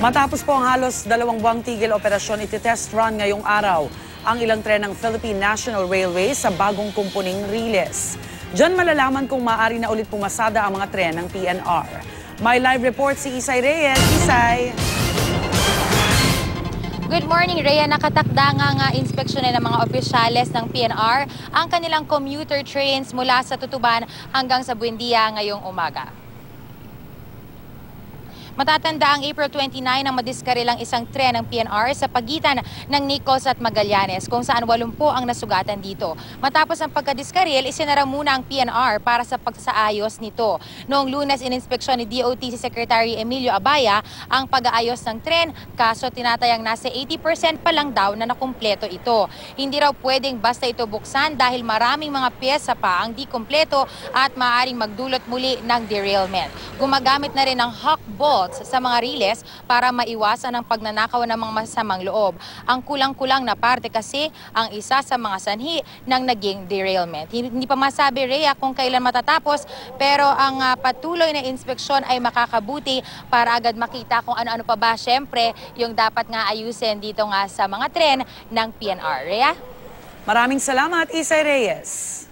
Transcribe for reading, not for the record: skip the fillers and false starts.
Matapos po ang halos 2 buwang tigil operasyon, iti-test run ngayong araw ang ilang tren ng Philippine National Railway sa bagong kumpuning Riles. Diyan malalaman kung maaari na ulit pumasada ang mga tren ng PNR. May live report si Isay Reyes. Isay! Good morning, Rhea. Nakatakda nga inspeksyonin ng mga opisyales ng PNR ang kanilang commuter trains mula sa Tutuban hanggang sa Buendia ngayong umaga. Matatanda ang April 29 nang madiskarilang isang tren ng PNR sa pagitan ng Nicos at Magallanes kung saan 80 ang nasugatan dito. Matapos ang pagkadiskaril, isinara muna ang PNR para sa pagsaayos nito. Noong Lunes, ininspeksyon ni DOT si Secretary Emilio Abaya ang pag-aayos ng tren, kaso tinatayang nasa 80% pa lang daw na nakumpleto ito. Hindi raw pwedeng basta ito buksan dahil maraming mga pyesa pa ang di kumpleto at maaaring magdulot muli ng derailment. Gumagamit na rin ng hawk bolts sa mga riles para maiwasan ang pagnanakaw ng mga masasamang loob. Ang kulang-kulang na parte kasi ang isa sa mga sanhi ng naging derailment. Hindi pa masabi, Rhea, kung kailan matatapos, pero ang patuloy na inspeksyon ay makakabuti para agad makita kung ano-ano pa ba, syempre, yung dapat nga ayusin dito nga sa mga tren ng PNR. Rhea? Maraming salamat, Isay Reyes.